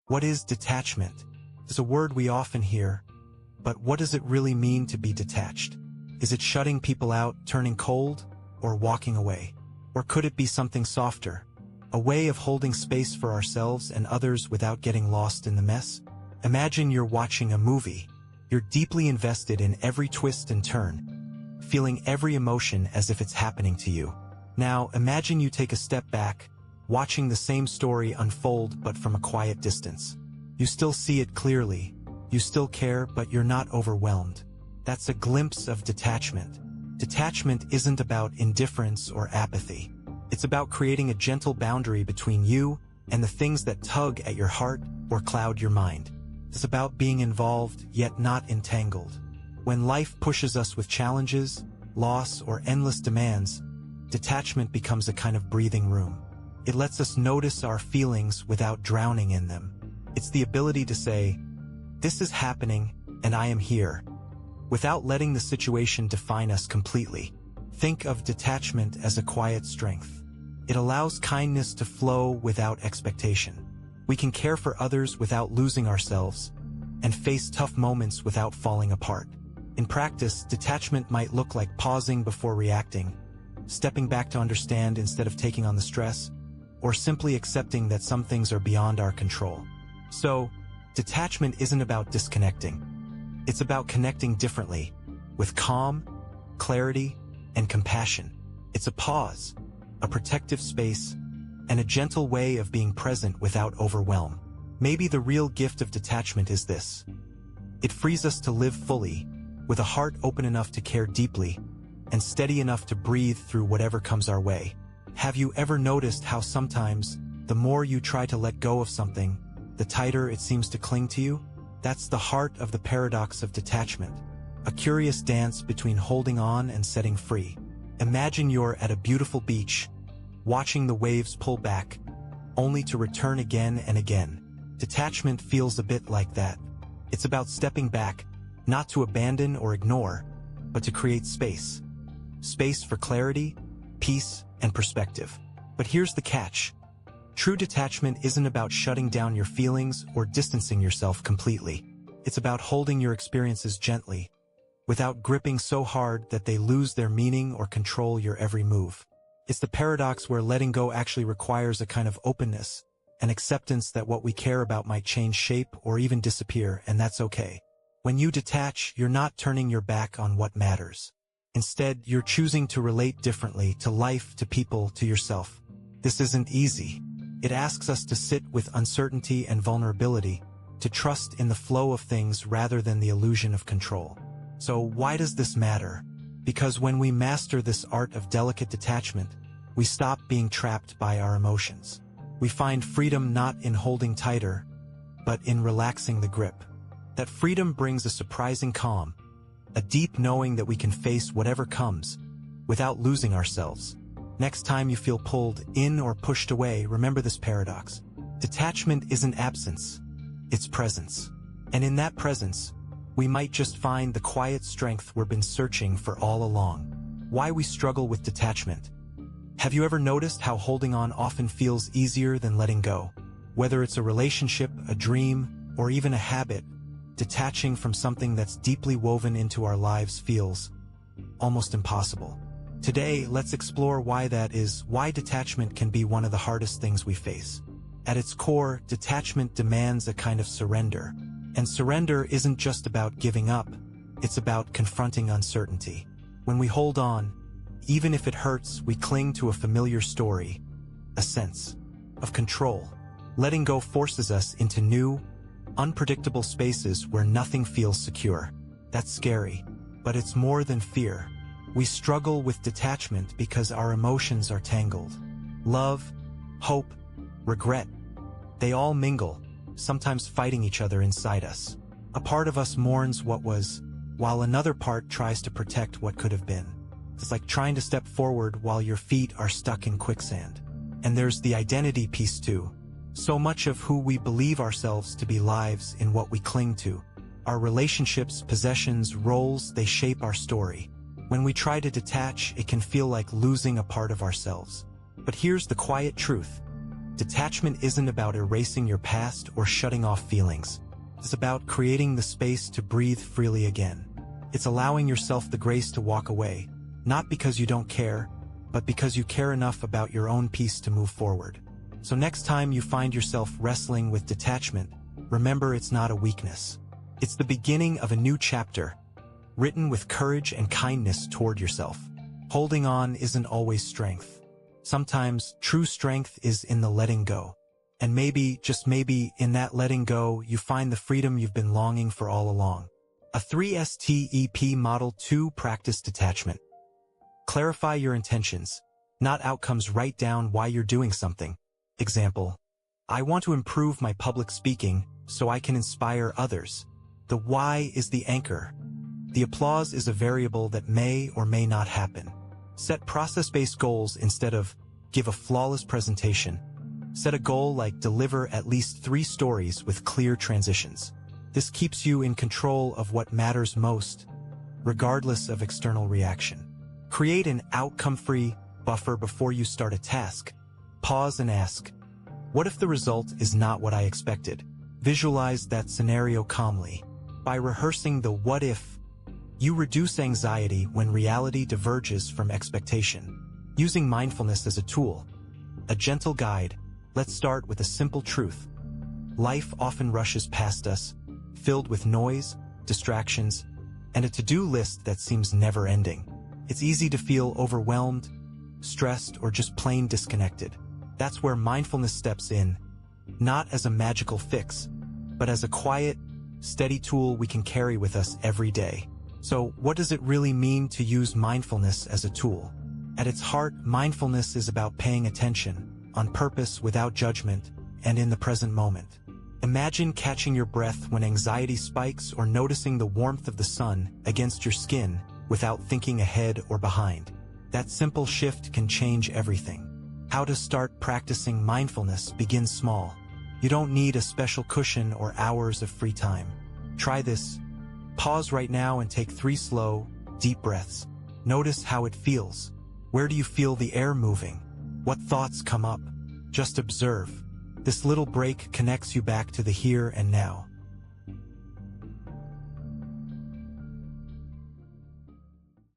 What is detachment? It's a word we often hear, but what does it really mean to be detached? Is it shutting people out, turning cold, or walking away? Or could it be something softer? A way of holding space for ourselves and others without getting lost in the mess? Imagine you're watching a movie. You're deeply invested in every twist and turn, feeling every emotion as if it's happening to you. Now, imagine you take a step back, watching the same story unfold but from a quiet distance. You still see it clearly. You still care, but you're not overwhelmed. That's a glimpse of detachment. Detachment isn't about indifference or apathy. It's about creating a gentle boundary between you and the things that tug at your heart or cloud your mind. It's about being involved, yet not entangled. When life pushes us with challenges, loss, or endless demands, detachment becomes a kind of breathing room. It lets us notice our feelings without drowning in them. It's the ability to say, "This is happening, and I am here," without letting the situation define us completely. Think of detachment as a quiet strength. It allows kindness to flow without expectation. We can care for others without losing ourselves, and face tough moments without falling apart. In practice, detachment might look like pausing before reacting, stepping back to understand instead of taking on the stress, or simply accepting that some things are beyond our control. So, detachment isn't about disconnecting. It's about connecting differently, with calm, clarity, and compassion. It's a pause, a protective space, and a gentle way of being present without overwhelm. Maybe the real gift of detachment is this. It frees us to live fully, with a heart open enough to care deeply, and steady enough to breathe through whatever comes our way. Have you ever noticed how sometimes, the more you try to let go of something, the tighter it seems to cling to you? That's the heart of the paradox of detachment, a curious dance between holding on and setting free. Imagine you're at a beautiful beach, watching the waves pull back, only to return again and again. Detachment feels a bit like that. It's about stepping back, not to abandon or ignore, but to create space. Space for clarity, peace, and perspective. But here's the catch. True detachment isn't about shutting down your feelings or distancing yourself completely. It's about holding your experiences gently, without gripping so hard that they lose their meaning or control your every move. It's the paradox where letting go actually requires a kind of openness, an acceptance that what we care about might change shape or even disappear, and that's okay. When you detach, you're not turning your back on what matters. Instead, you're choosing to relate differently to life, to people, to yourself. This isn't easy. It asks us to sit with uncertainty and vulnerability, to trust in the flow of things rather than the illusion of control. So why does this matter? Because when we master this art of delicate detachment, we stop being trapped by our emotions. We find freedom not in holding tighter, but in relaxing the grip. That freedom brings a surprising calm, a deep knowing that we can face whatever comes, without losing ourselves. Next time you feel pulled in or pushed away, remember this paradox. Detachment isn't absence, it's presence. And in that presence, we might just find the quiet strength we've been searching for all along. Why we struggle with detachment. Have you ever noticed how holding on often feels easier than letting go? Whether it's a relationship, a dream, or even a habit, detaching from something that's deeply woven into our lives feels almost impossible. Today, let's explore why that is, why detachment can be one of the hardest things we face. At its core, detachment demands a kind of surrender. And surrender isn't just about giving up, it's about confronting uncertainty. When we hold on, even if it hurts, we cling to a familiar story, a sense of control. Letting go forces us into new, unpredictable spaces where nothing feels secure. That's scary, but it's more than fear. We struggle with detachment because our emotions are tangled. Love, hope, regret, they all mingle, sometimes fighting each other inside us. A part of us mourns what was, while another part tries to protect what could have been. It's like trying to step forward while your feet are stuck in quicksand. And there's the identity piece too. So much of who we believe ourselves to be lives in what we cling to. Our relationships, possessions, roles, they shape our story. When we try to detach, it can feel like losing a part of ourselves. But here's the quiet truth. Detachment isn't about erasing your past or shutting off feelings. It's about creating the space to breathe freely again. It's allowing yourself the grace to walk away, not because you don't care, but because you care enough about your own peace to move forward. So next time you find yourself wrestling with detachment, remember it's not a weakness. It's the beginning of a new chapter, written with courage and kindness toward yourself. Holding on isn't always strength. Sometimes true strength is in the letting go. And maybe, just maybe, in that letting go, you find the freedom you've been longing for all along. A 3-STEP Model 2 Practice Detachment. Clarify your intentions, not outcomes. Write down why you're doing something. Example: I want to improve my public speaking so I can inspire others. The why is the anchor. The applause is a variable that may or may not happen. Set process-based goals instead of give a flawless presentation. Set a goal like deliver at least 3 stories with clear transitions. This keeps you in control of what matters most, regardless of external reaction. Create an outcome-free buffer before you start a task. Pause and ask, what if the result is not what I expected? Visualize that scenario calmly. By rehearsing the what if, you reduce anxiety when reality diverges from expectation. Using mindfulness as a tool, a gentle guide, let's start with a simple truth. Life often rushes past us, filled with noise, distractions, and a to-do list that seems never-ending. It's easy to feel overwhelmed, stressed, or just plain disconnected. That's where mindfulness steps in, not as a magical fix, but as a quiet, steady tool we can carry with us every day. So, what does it really mean to use mindfulness as a tool? At its heart, mindfulness is about paying attention, on purpose, without judgment, and in the present moment. Imagine catching your breath when anxiety spikes, or noticing the warmth of the sun against your skin without thinking ahead or behind. That simple shift can change everything. How to start practicing mindfulness? Begin small. You don't need a special cushion or hours of free time. Try this. Pause right now and take 3 slow, deep breaths. Notice how it feels. Where do you feel the air moving? What thoughts come up? Just observe. This little break connects you back to the here and now.